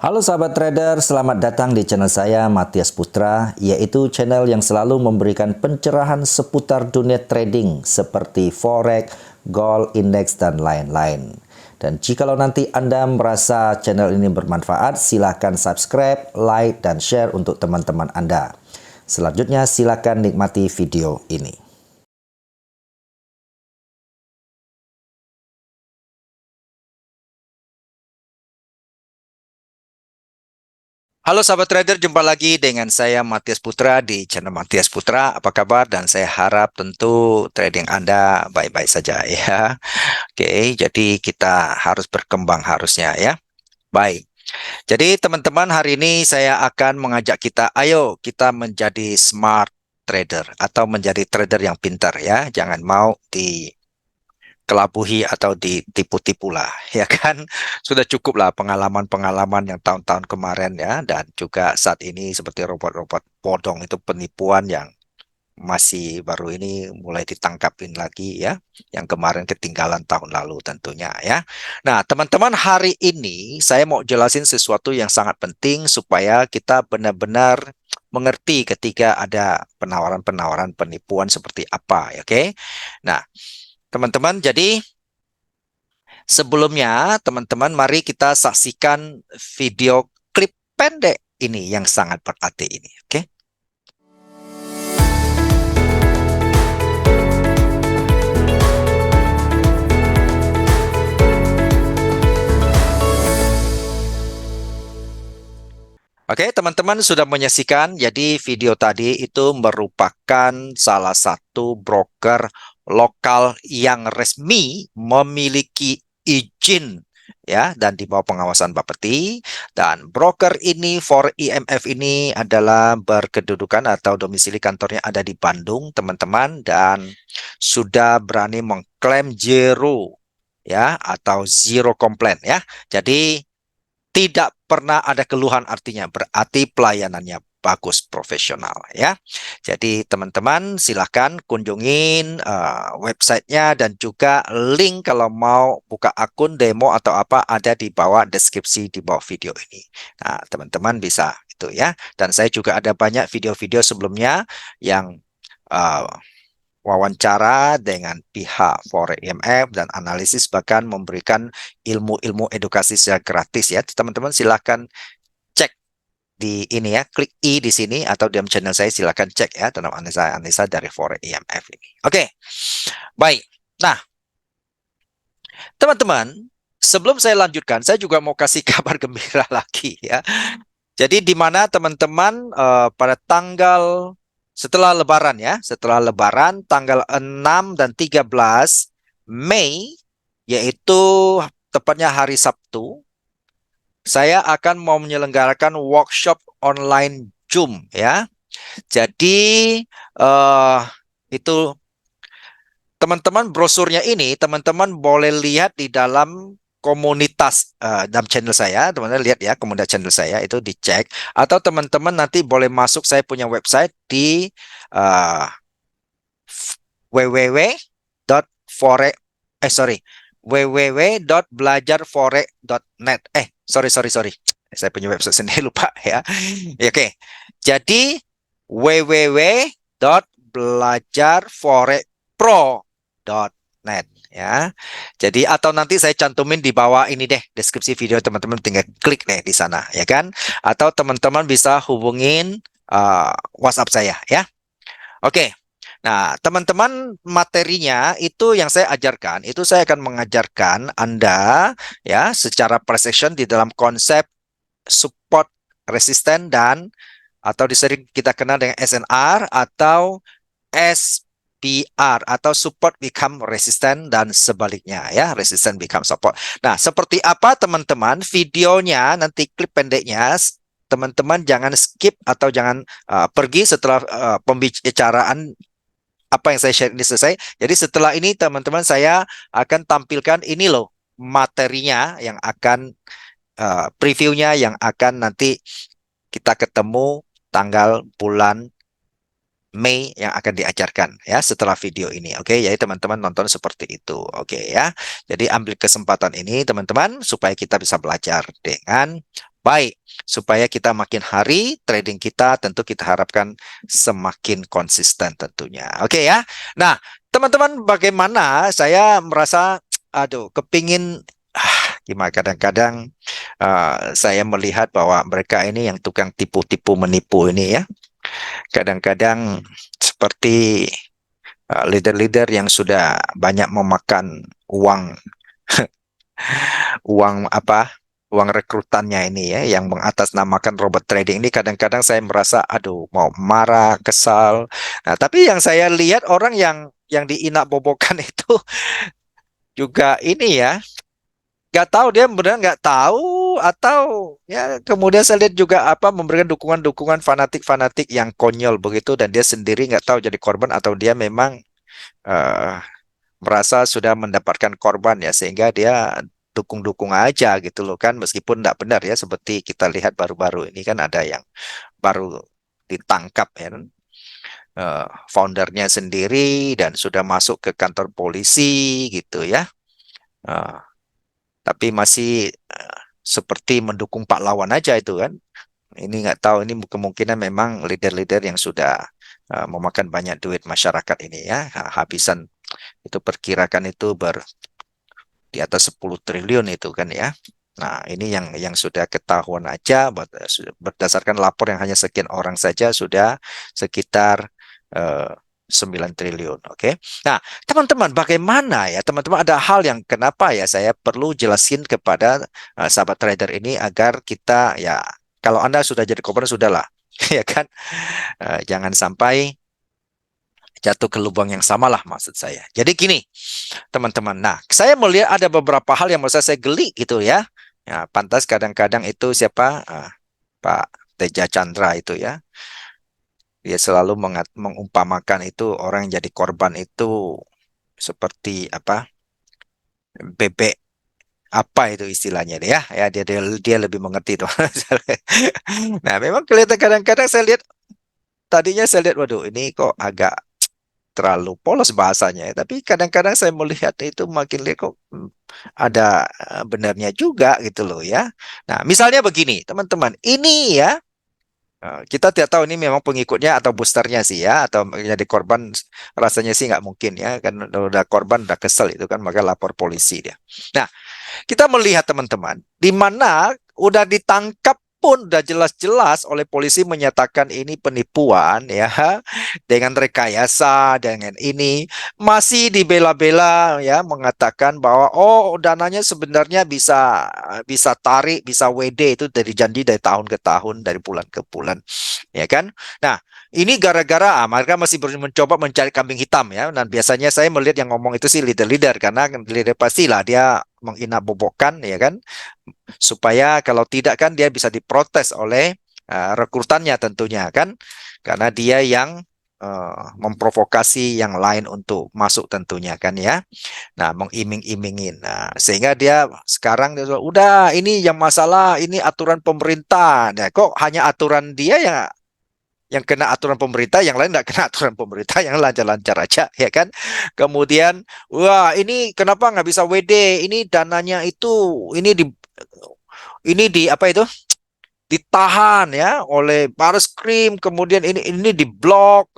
Halo sahabat trader, selamat datang di channel saya Matias Putra, yaitu channel yang selalu memberikan pencerahan seputar dunia trading seperti forex, gold, index, dan lain-lain. Dan jikalau nanti Anda merasa channel ini bermanfaat, silakan subscribe, like, dan share untuk teman-teman Anda. Selanjutnya silakan nikmati video ini. Halo sahabat trader, jumpa lagi dengan saya Matias Putra di channel Matias Putra. Apa kabar? Dan saya harap tentu trading Anda baik-baik saja ya. Oke, jadi kita harus berkembang harusnya ya. Baik. Jadi teman-teman, hari ini saya akan mengajak kita, ayo kita menjadi smart trader atau menjadi trader yang pintar ya. Jangan mau kelabuhi atau ditipu-tipu lah, ya kan? Sudah cukup lah pengalaman-pengalaman yang tahun-tahun kemarin ya, dan juga saat ini seperti robot-robot bodong itu penipuan yang masih baru ini mulai ditangkapin lagi ya, yang kemarin ketinggalan tahun lalu tentunya ya. Nah, teman-teman, hari ini saya mau jelasin sesuatu yang sangat penting supaya kita benar-benar mengerti ketika ada penawaran-penawaran penipuan seperti apa, ya, oke? Nah, teman-teman, jadi sebelumnya, teman-teman, mari kita saksikan video klip pendek ini yang sangat berarti ini, oke? Oke, teman-teman sudah menyaksikan. Jadi video tadi itu merupakan salah satu broker lokal yang resmi memiliki izin ya dan di bawah pengawasan Bapeti, dan broker ini for IMF ini adalah berkedudukan atau domisili kantornya ada di Bandung, teman-teman, dan sudah berani mengklaim zero ya atau zero complaint ya. Jadi tidak pernah ada keluhan, artinya berarti pelayanannya bagus, profesional ya. Jadi teman-teman silahkan kunjungin websitenya, dan juga link kalau mau buka akun demo atau apa ada di bawah deskripsi di bawah video ini. Nah, teman-teman bisa itu ya. Dan saya juga ada banyak video-video sebelumnya yang uh, wawancara dengan pihak Forex IMF dan analisis, bahkan memberikan ilmu-ilmu edukasi secara gratis ya. Teman-teman silahkan cek di ini ya, klik I di sini atau di channel saya, silahkan cek ya tentang analisa dari Forex IMF ini. Oke, baik. Nah, teman-teman, sebelum saya lanjutkan, saya juga mau kasih kabar gembira lagi ya. Jadi di mana teman-teman pada tanggal setelah Lebaran ya, setelah Lebaran tanggal 6 dan 13 Mei, yaitu tepatnya hari Sabtu, saya akan mau menyelenggarakan workshop online Zoom ya. Jadi eh itu teman-teman, brosurnya ini teman-teman boleh lihat di dalam komunitas dalam channel saya. Teman-teman lihat ya, komunitas channel saya itu dicek, atau teman-teman nanti boleh masuk saya punya website di uh, www.forex sorry, www.belajarforex.net. Sorry, saya punya website sendiri, lupa ya. Oke, jadi www.belajarforexpro.net ya. Jadi atau nanti saya cantumin di bawah ini deh, deskripsi video, teman-teman tinggal klik deh di sana ya kan. Atau teman-teman bisa hubungin WhatsApp saya ya. Oke. Nah, teman-teman, materinya itu yang saya ajarkan, itu saya akan mengajarkan Anda ya secara per section di dalam konsep support, resisten, dan atau disering kita kenal dengan SNR atau SPR atau support become resistant dan sebaliknya ya, resistant become support. Nah, seperti apa teman-teman videonya, nanti klip pendeknya teman-teman jangan skip atau jangan pergi setelah pembicaraan apa yang saya share ini selesai. Jadi setelah ini teman-teman saya akan tampilkan ini loh materinya yang akan previewnya yang akan nanti kita ketemu tanggal bulan Mei yang akan diajarkan ya setelah video ini. Oke, jadi teman-teman nonton seperti itu. Oke ya. Jadi ambil kesempatan ini teman-teman supaya kita bisa belajar dengan baik, supaya kita makin hari trading kita tentu kita harapkan semakin konsisten tentunya. Oke ya. Nah, teman-teman, bagaimana saya merasa, aduh, kepingin, gimana, kadang-kadang saya melihat bahwa mereka ini yang tukang tipu-tipu menipu ini ya, kadang-kadang seperti leader-leader yang sudah banyak memakan uang, uang apa, uang rekrutannya ini ya, yang mengatasnamakan robot trading ini, kadang-kadang saya merasa, aduh, mau marah, kesal. Nah, tapi yang saya lihat orang yang diinak bobokan itu juga ini ya, nggak tahu dia benar nggak tahu, atau ya kemudian saya lihat juga apa, memberikan dukungan-dukungan fanatik-fanatik yang konyol begitu, dan dia sendiri nggak tahu jadi korban atau dia memang eh, merasa sudah mendapatkan korban ya, sehingga dia dukung-dukung aja gitu loh kan, meskipun tidak benar ya, seperti kita lihat baru-baru ini kan ada yang baru ditangkap ya kan, foundernya sendiri dan sudah masuk ke kantor polisi gitu ya. Eh, tapi masih seperti mendukung Pak Lawan aja itu kan. Ini nggak tahu, ini kemungkinan memang leader-leader yang sudah memakan banyak duit masyarakat ini ya, habisan itu perkirakan itu di atas 10 triliun itu kan ya. Nah, ini yang sudah ketahuan aja, berdasarkan lapor yang hanya sekian orang saja sudah sekitar eh, 9 triliun. Oke. Nah, teman-teman, bagaimana ya? Teman-teman, ada hal yang kenapa ya saya perlu jelasin kepada sahabat trader ini agar kita ya, kalau Anda sudah jadi korban sudahlah, ya kan? Jangan sampai jatuh ke lubang yang sama lah, maksud saya. Jadi gini, teman-teman. Nah, saya melihat ada beberapa hal yang menurut saya geli gitu ya. Ya, pantas kadang-kadang itu siapa? Pak Teja Chandra itu ya. Dia selalu mengumpamakan itu orang yang jadi korban itu seperti apa? Bebek apa itu istilahnya dia ya. Ya, dia lebih mengerti tuh. Nah, memang kelihatan kadang-kadang saya lihat, tadinya saya lihat, waduh, ini kok agak terlalu polos bahasanya ya. Tapi kadang-kadang saya melihat itu makin lihat kok ada benarnya juga gitu loh ya. Nah, misalnya begini, teman-teman, ini ya, kita tidak tahu ini memang pengikutnya atau boosternya sih ya, atau jadi korban, rasanya sih nggak mungkin ya, kan udah korban udah kesel itu kan, maka lapor polisi dia. Nah, kita melihat teman-teman, di mana udah ditangkap pun udah jelas-jelas oleh polisi menyatakan ini penipuan ya, dengan rekayasa, dengan ini masih dibela-bela ya, mengatakan bahwa oh, dananya sebenarnya bisa bisa tarik, bisa WD, itu dari janji dari tahun ke tahun, dari bulan ke bulan, ya kan. Nah, ini gara-gara mereka masih mencoba mencari kambing hitam ya. Dan biasanya saya melihat yang ngomong itu sih leader-leader, karena leader pastilah dia menginap-bobokkan ya kan, supaya kalau tidak kan dia bisa diprotes oleh rekrutannya tentunya kan, karena dia yang memprovokasi yang lain untuk masuk tentunya kan ya. Nah, mengiming-imingin. Nah, sehingga dia sekarang dia bilang, udah, ini yang masalah ini aturan pemerintah. Nah, kok hanya aturan dia yang kena aturan pemerintah, yang lain nggak kena aturan pemerintah, yang lancar-lancar aja, ya kan? Kemudian, wah, ini kenapa nggak bisa WD? Ini dananya itu, ini di apa itu? Ditahan ya oleh baris krim, kemudian ini diblok,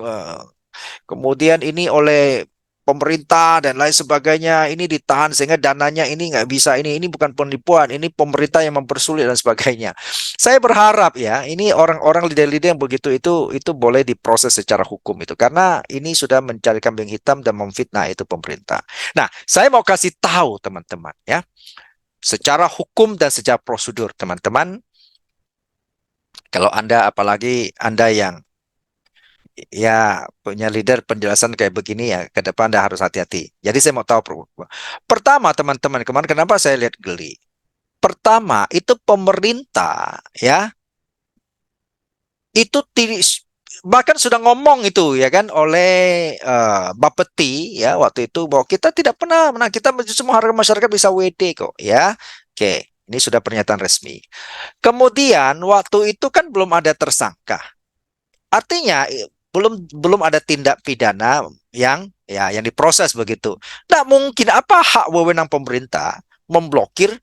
kemudian ini oleh pemerintah dan lain sebagainya, ini ditahan sehingga dananya ini nggak bisa, ini bukan penipuan, ini pemerintah yang mempersulit dan sebagainya. Saya berharap ya, ini orang-orang leader-leader yang begitu itu boleh diproses secara hukum itu, karena ini sudah mencari kambing hitam dan memfitnah itu pemerintah. Nah, saya mau kasih tahu teman-teman ya, secara hukum dan secara prosedur teman-teman, kalau Anda, apalagi Anda yang ya punya leader penjelasan kayak begini ya, ke depan Anda harus hati-hati. Jadi saya mau tahu, pertama teman-teman, kemarin kenapa saya lihat geli? Pertama, itu pemerintah ya, itu bahkan sudah ngomong itu ya kan oleh Bapeti ya waktu itu, bahwa kita tidak pernah menang, kita semua harga masyarakat bisa WD kok ya. Oke, ini sudah pernyataan resmi. Kemudian waktu itu kan belum ada tersangka. Artinya belum belum ada tindak pidana yang ya yang diproses begitu. Nah, mungkin apa hak wewenang pemerintah memblokir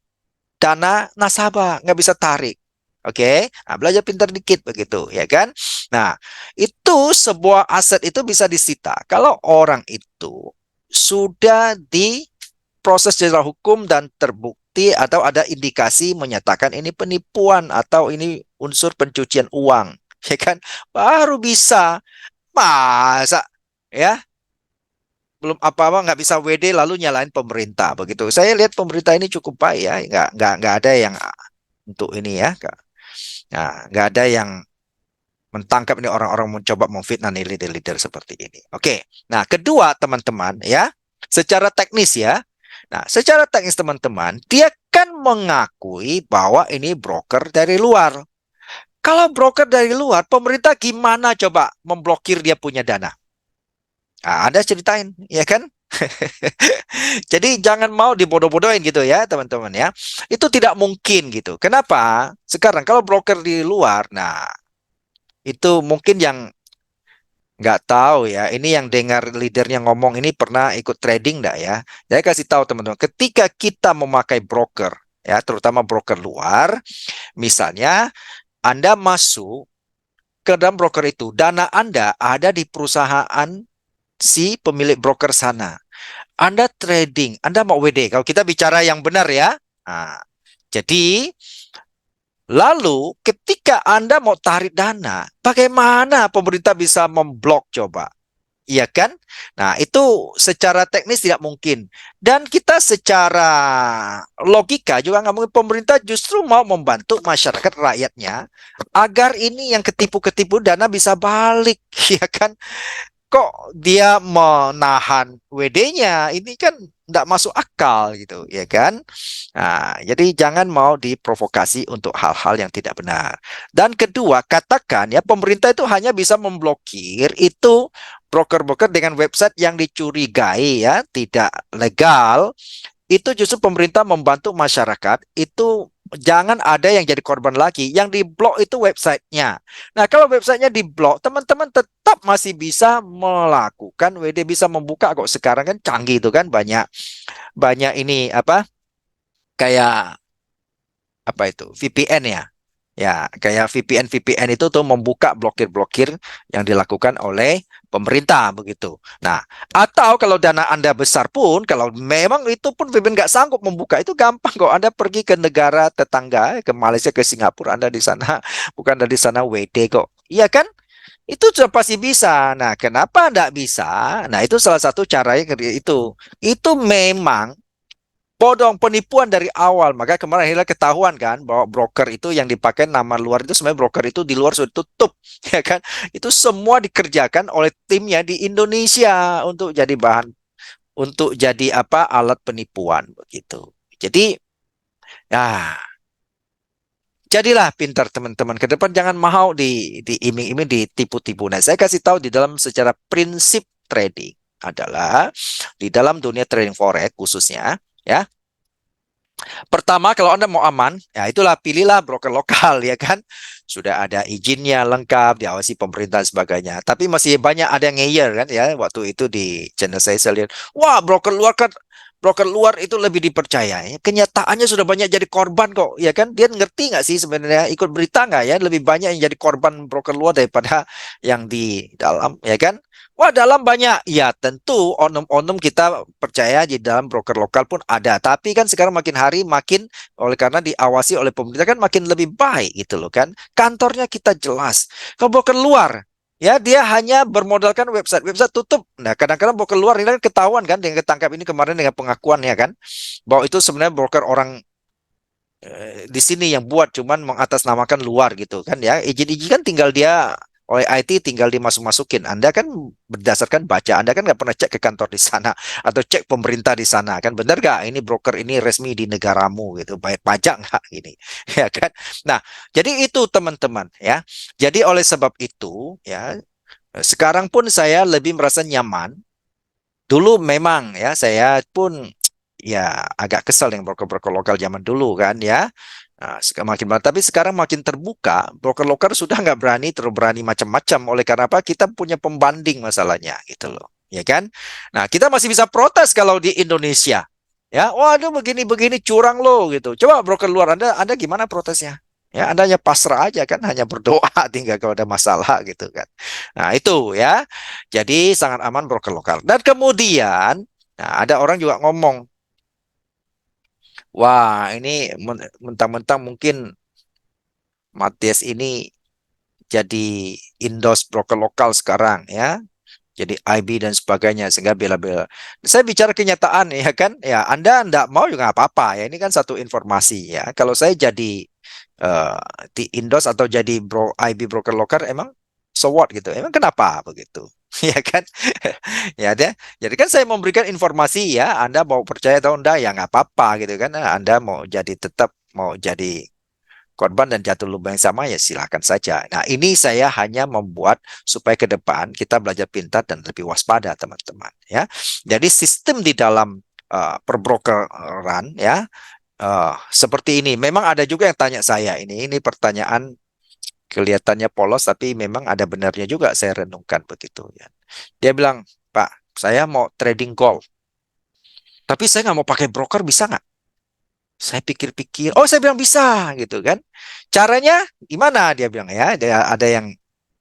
dana nasabah, nggak bisa tarik. Oke, nah, belajar pintar dikit begitu, ya kan? Nah, itu sebuah aset itu bisa disita kalau orang itu sudah diproses secara hukum dan terbukti atau ada indikasi menyatakan ini penipuan atau ini unsur pencucian uang, ya kan? Baru bisa. Masa ya belum apa-apa nggak bisa WD lalu nyalain pemerintah begitu. Saya lihat pemerintah ini cukup baik ya, nggak ada yang untuk ini ya, nggak ada yang mentangkap ini orang-orang mencoba memfitnah nih leader-leader seperti ini. Oke, nah kedua teman-teman ya, secara teknis ya, nah secara teknis teman-teman, dia kan mengakui bahwa ini broker dari luar. Kalau broker dari luar, pemerintah gimana coba memblokir dia punya dana? Nah, Anda ceritain, ya kan? Jadi jangan mau dibodoh-bodohin gitu ya, teman-teman ya. Itu tidak mungkin gitu. Kenapa? Sekarang kalau broker di luar, nah itu mungkin yang nggak tahu ya. Ini yang dengar leadernya ngomong ini pernah ikut trading nggak ya? Saya kasih tahu teman-teman, ketika kita memakai broker ya, terutama broker luar, misalnya Anda masuk ke dalam broker itu, dana Anda ada di perusahaan si pemilik broker sana. Anda trading, Anda mau WD. Kalau kita bicara yang benar ya. Nah, jadi lalu ketika Anda mau tarik dana, bagaimana pemerintah bisa memblok coba? Iya kan? Nah, itu secara teknis tidak mungkin. Dan kita secara logika juga nggak mungkin pemerintah justru mau membantu masyarakat rakyatnya agar ini yang ketipu-ketipu dana bisa balik, ya kan? Kok dia menahan WD-nya? Ini kan nggak masuk akal gitu, ya kan? Nah, jadi jangan mau diprovokasi untuk hal-hal yang tidak benar. Dan kedua, katakan ya pemerintah itu hanya bisa memblokir itu broker-broker dengan website yang dicurigai ya tidak legal. Itu justru pemerintah membantu masyarakat itu jangan ada yang jadi korban lagi. Yang diblok itu websitenya. Nah, kalau websitenya diblok, teman-teman tetap masih bisa melakukan WD, bisa membuka kok. Sekarang kan canggih itu kan banyak banyak ini apa kayak apa itu VPN ya. Ya, kayak VPN itu tuh membuka blokir-blokir yang dilakukan oleh pemerintah begitu. Nah, atau kalau dana Anda besar pun, kalau memang itu pun VPN nggak sanggup membuka, itu gampang kok. Anda pergi ke negara tetangga, ke Malaysia, ke Singapura, Anda di sana, bukan dari sana WD kok. Iya kan? Itu sudah pasti bisa. Nah, kenapa nggak bisa? Nah, itu salah satu caranya itu. Itu memang bodong penipuan dari awal. Maka kemarin akhirnya ketahuan kan bahwa broker itu yang dipakai nama luar itu sebenarnya broker itu di luar sudah tutup, ya kan? Itu semua dikerjakan oleh timnya di Indonesia untuk jadi bahan untuk jadi apa alat penipuan begitu. Jadi ya jadilah pintar teman-teman ke depan jangan mau diiming-iming ditipu-tipu. Nah, saya kasih tahu di dalam secara prinsip trading adalah di dalam dunia trading forex khususnya ya. Pertama, kalau Anda mau aman, ya itulah pilihlah broker lokal ya kan. Sudah ada izinnya lengkap, diawasi pemerintah dan sebagainya. Tapi masih banyak ada yang ngeyer kan ya. Waktu itu di channel saya lihat, wah broker luar itu lebih dipercaya. Ya, kenyataannya sudah banyak jadi korban kok, ya kan? Dia ngerti nggak sih sebenarnya ikut berita nggak ya? Lebih banyak yang jadi korban broker luar daripada yang di dalam, ya kan? Wah, dalam banyak. Ya, tentu onum-onum kita percaya di dalam broker lokal pun ada. Tapi kan sekarang makin hari makin oleh karena diawasi oleh pemerintah kan makin lebih baik gitu loh kan. Kantornya kita jelas. Kalau broker luar, ya dia hanya bermodalkan website. Website tutup. Nah, kadang-kadang broker luar ini kan ketahuan kan dengan ketangkap ini kemarin dengan pengakuannya kan. Bahwa itu sebenarnya broker orang di sini yang buat cuman mengatasnamakan luar gitu kan ya. Izin-izin kan tinggal dia oleh IT tinggal dimasuk-masukin. Anda kan berdasarkan baca, Anda kan nggak pernah cek ke kantor di sana atau cek pemerintah di sana kan benar nggak ini broker ini resmi di negaramu gitu, bayar pajak nggak ini ya kan. Nah, jadi itu teman-teman ya. Jadi oleh sebab itu ya sekarang pun saya lebih merasa nyaman. Dulu memang ya saya pun ya agak kesal dengan broker-broker lokal zaman dulu kan ya. Nah, makin tapi sekarang makin terbuka, broker lokal sudah nggak berani terlalu berani macam-macam. Oleh karena apa? Kita punya pembanding masalahnya gitu loh, ya kan? Nah, kita masih bisa protes kalau di Indonesia. Ya, waduh begini-begini curang loh gitu. Coba broker luar Anda gimana protesnya? Ya, Anda hanya pasrah aja kan, hanya berdoa tinggal kalau ada masalah gitu kan. Nah, itu ya. Jadi sangat aman broker lokal. Dan kemudian, nah, ada orang juga ngomong, wah ini mentang-mentang mungkin Matias ini jadi endorse broker lokal sekarang ya. Jadi IB dan sebagainya sehingga bela-bela. Saya bicara kenyataan ya kan, ya Anda enggak mau juga nggak apa-apa ya. Ini kan satu informasi ya. Kalau saya jadi eh, di Indos atau jadi IB broker lokal, emang so what gitu. Emang kenapa begitu? Ya kan? Ya deh. Jadi kan saya memberikan informasi ya. Anda mau percaya atau enggak ya nggak apa-apa gitu kan. Anda mau jadi tetap mau jadi korban dan jatuh lubang yang sama ya silakan saja. Nah, ini saya hanya membuat supaya ke depan kita belajar pintar dan lebih waspada teman-teman ya. Jadi sistem di dalam perbrokeran ya seperti ini. Memang ada juga yang tanya saya ini pertanyaan kelihatannya polos tapi memang ada benarnya juga saya renungkan begitu ya. Dia bilang, "Pak, saya mau trading gold, tapi saya nggak mau pakai broker bisa nggak?" Saya pikir-pikir, oh saya bilang bisa gitu kan. Caranya gimana? Dia bilang ya, ada yang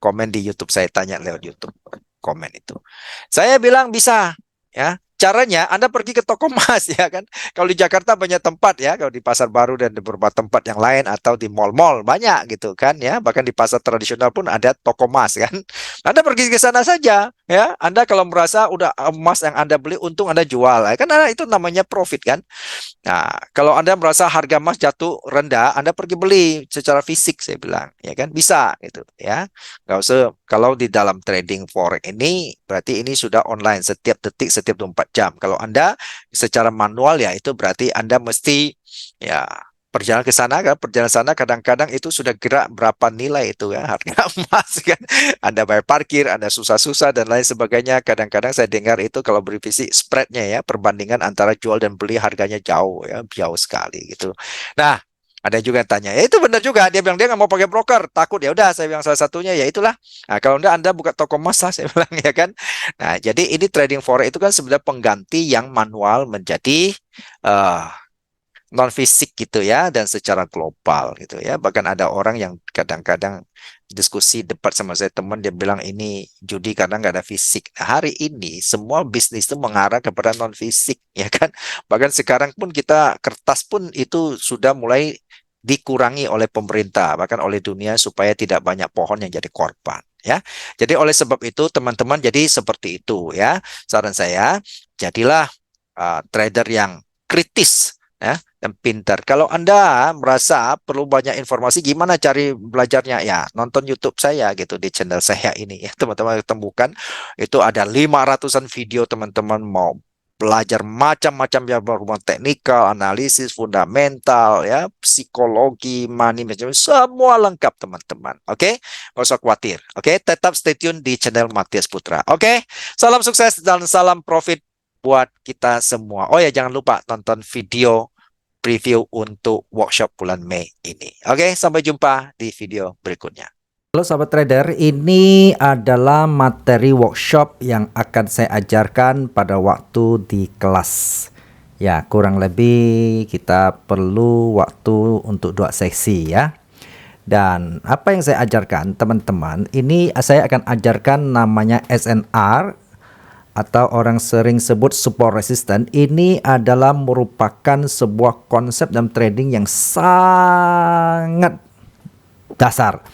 komen di YouTube, saya tanya lewat YouTube komen itu. Saya bilang bisa ya. Caranya Anda pergi ke toko emas ya kan. Kalau di Jakarta banyak tempat ya, kalau di Pasar Baru dan di beberapa tempat yang lain atau di mal-mal banyak gitu kan ya. Bahkan di pasar tradisional pun ada toko emas kan. Anda pergi ke sana saja ya. Anda kalau merasa udah emas yang Anda beli untung Anda jual. Kan itu namanya profit kan. Nah, kalau Anda merasa harga emas jatuh rendah, Anda pergi beli secara fisik, saya bilang, ya kan bisa gitu, ya. Nggak usah kalau di dalam trading forex ini berarti ini sudah online setiap detik, setiap 24 jam. Kalau Anda secara manual ya itu berarti Anda mesti ya perjalanan ke sana kan, perjalanan sana kadang-kadang itu sudah gerak berapa nilai itu ya harga emas kan. Anda bayar parkir, Anda susah-susah dan lain sebagainya. Kadang-kadang saya dengar itu kalau bervisi spreadnya ya, perbandingan antara jual dan beli harganya jauh ya, jauh sekali gitu. Nah, ada juga yang tanya, ya itu benar juga. Dia bilang dia nggak mau pakai broker, takut ya udah. Saya bilang salah satunya ya itulah. Nah, kalau enggak Anda buka toko emas lah, saya bilang ya kan. Nah, jadi ini trading forex itu kan sebenarnya pengganti yang manual menjadi eh, non fisik gitu ya dan secara global gitu ya. Bahkan ada orang yang kadang-kadang diskusi debat sama saya teman dia bilang ini judi karena nggak ada fisik. Nah, hari ini semua bisnis itu mengarah kepada non fisik ya kan. Bahkan sekarang pun kita kertas pun itu sudah mulai dikurangi oleh pemerintah bahkan oleh dunia supaya tidak banyak pohon yang jadi korban ya. Jadi oleh sebab itu teman-teman jadi seperti itu ya. Saran saya jadilah trader yang kritis ya dan pintar. Kalau Anda merasa perlu banyak informasi gimana cari belajarnya ya nonton YouTube saya gitu di channel saya ini ya teman-teman temukan itu ada 500-an video teman-teman mau belajar macam-macam ya berhubungan teknikal, analisis, fundamental ya, psikologi, money management semua lengkap teman-teman. Oke? Nggak usah khawatir. Oke? Tetap stay tune di channel Matias Putra. Oke? Salam sukses dan salam profit buat kita semua. Oh ya jangan lupa nonton video preview untuk workshop bulan Mei ini. Oke, sampai jumpa di video berikutnya. Halo sahabat trader, ini adalah materi workshop yang akan saya ajarkan pada waktu di kelas. Ya, kurang lebih kita perlu waktu untuk 2 sesi ya. Dan apa yang saya ajarkan teman-teman, ini saya akan ajarkan namanya SNR atau orang sering sebut support resistance. Ini adalah merupakan sebuah konsep dalam trading yang sangat dasar.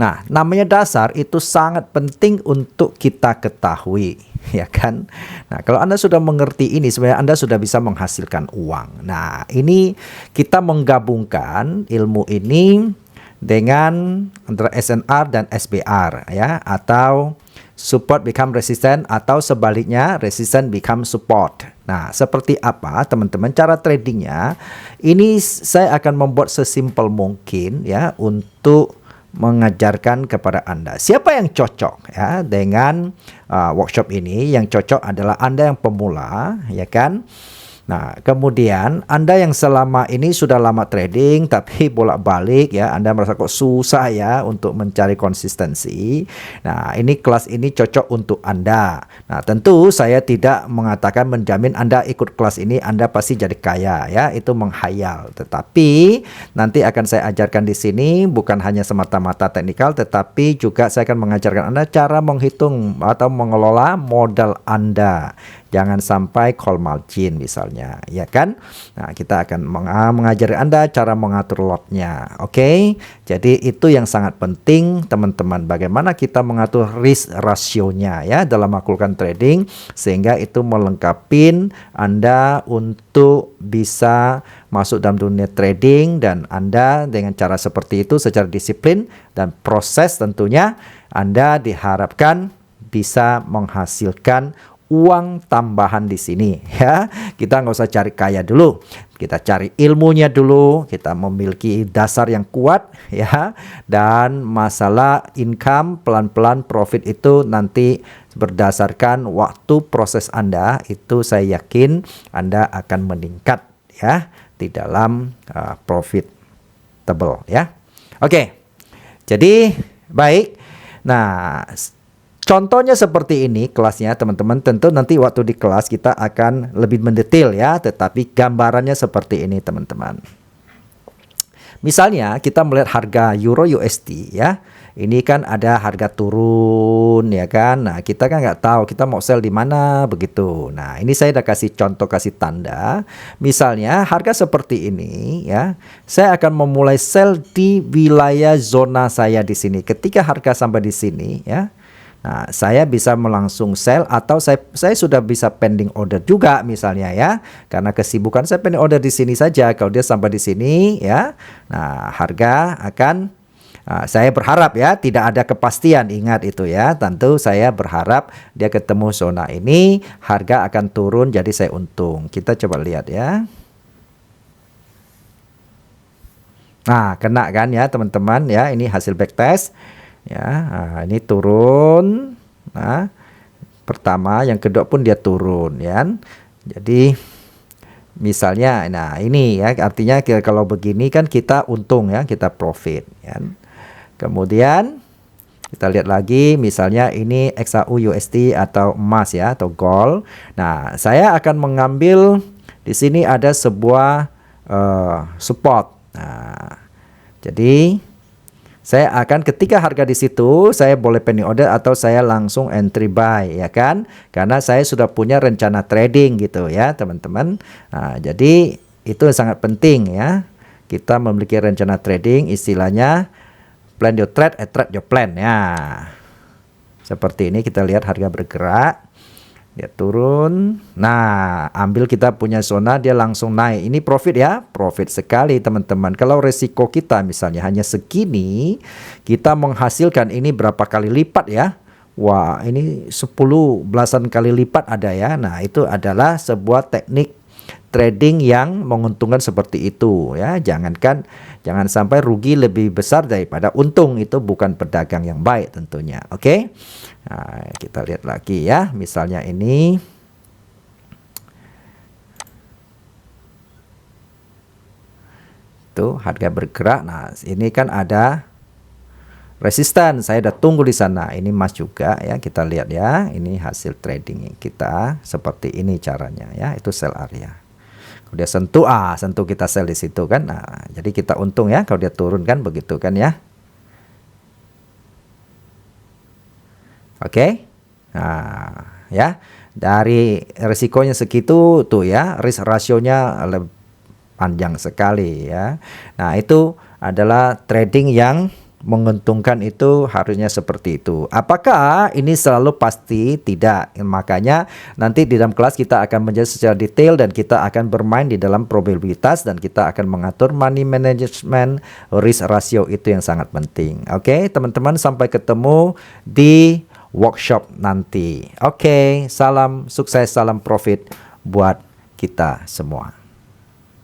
Nah, namanya dasar itu sangat penting untuk kita ketahui, ya kan? Nah, kalau Anda sudah mengerti ini, sebenarnya Anda sudah bisa menghasilkan uang. Nah, ini kita menggabungkan ilmu ini dengan antara SNR dan SBR, ya, atau support become resistant atau sebaliknya resistant become support. Nah, seperti apa teman-teman cara tradingnya? Ini saya akan membuat sesimpel mungkin ya untuk mengajarkan kepada Anda. Siapa yang cocok ya dengan workshop ini? Yang cocok adalah Anda yang pemula, ya kan? Nah, kemudian Anda yang selama ini sudah lama trading tapi bolak-balik ya, Anda merasa kok susah ya untuk mencari konsistensi. Nah, ini kelas ini cocok untuk Anda. Nah, tentu saya tidak mengatakan menjamin Anda ikut kelas ini Anda pasti jadi kaya ya, itu menghayal. Tetapi nanti akan saya ajarkan di sini bukan hanya semata-mata teknikal, tetapi juga saya akan mengajarkan Anda cara menghitung atau mengelola modal Anda. Jangan sampai call margin misalnya, ya kan? Nah, kita akan mengajari Anda cara mengatur lotnya, oke? Jadi itu yang sangat penting teman-teman, bagaimana kita mengatur risk rasionya ya dalam melakukan trading, sehingga itu melengkapi Anda untuk bisa masuk dalam dunia trading, dan Anda dengan cara seperti itu secara disiplin dan proses tentunya Anda diharapkan bisa menghasilkan uang tambahan di sini ya. Kita nggak usah cari kaya dulu, kita cari ilmunya dulu, kita memiliki dasar yang kuat ya, dan masalah income pelan-pelan profit itu nanti berdasarkan waktu proses Anda, itu saya yakin Anda akan meningkat ya di dalam profitable ya. Oke, jadi baik. Nah, contohnya seperti ini kelasnya teman-teman. Tentu nanti waktu di kelas kita akan lebih mendetail ya, tetapi gambarannya seperti ini teman-teman. Misalnya kita melihat harga Euro USD ya. Ini kan ada harga turun ya kan. Nah, kita kan nggak tahu kita mau sell di mana begitu. Nah, ini saya udah kasih contoh, kasih tanda. Misalnya harga seperti ini ya. Saya akan memulai sell di wilayah zona saya di sini. Ketika harga sampai di sini ya. Nah, saya bisa melangsung sell atau saya sudah bisa pending order juga misalnya ya. Karena kesibukan saya pending order di sini saja. Kalau dia sampai di sini ya. Nah, harga akan saya berharap ya tidak ada kepastian, ingat itu ya. Tentu saya berharap dia ketemu zona ini, harga akan turun jadi saya untung. Kita coba lihat ya. Nah, kena kan ya teman-teman ya, ini hasil backtest. Ya, nah, ini turun. Nah, pertama, yang kedua pun dia turun ya. Jadi misalnya, nah ini ya artinya kalau begini kan kita untung ya, kita profit ya. Kemudian kita lihat lagi, misalnya ini XAU USD atau emas ya, atau gold. Nah, saya akan mengambil di sini ada sebuah support. Nah, jadi saya akan ketika harga di situ saya boleh pending order atau saya langsung entry buy ya kan, karena saya sudah punya rencana trading gitu ya teman-teman. Nah, jadi itu sangat penting ya, kita memiliki rencana trading, istilahnya plan your trade, trade your plan ya. Seperti ini kita lihat harga bergerak, dia turun. Nah, ambil kita punya zona, dia langsung naik. Ini profit ya, profit sekali teman-teman. Kalau resiko kita misalnya hanya segini, kita menghasilkan ini berapa kali lipat ya. Wah, ini 10 belasan kali lipat ada ya. Nah, itu adalah sebuah teknik trading yang menguntungkan seperti itu ya. Jangan sampai rugi lebih besar daripada untung, itu bukan pedagang yang baik tentunya. Oke. Nah, kita lihat lagi ya. Misalnya ini tuh harga bergerak. Nah, ini kan ada resisten, saya udah tunggu di sana. Ini emas juga ya, kita lihat ya. Ini hasil trading kita seperti ini caranya ya. Itu sell area. Kalau dia sentuh kita sell di situ kan. Nah, jadi kita untung ya kalau dia turun kan begitu kan ya. Oke. Nah, ya. Dari risikonya segitu tuh ya, risk rasionya lebih panjang sekali ya. Nah, itu adalah trading yang menguntungkan, itu harusnya seperti itu. Apakah ini selalu pasti? Tidak. Makanya nanti di dalam kelas kita akan menjelaskan secara detail dan kita akan bermain di dalam probabilitas dan kita akan mengatur money management, risk ratio, itu yang sangat penting. Oke, teman-teman, sampai ketemu di workshop nanti. Oke, salam sukses, salam profit buat kita semua.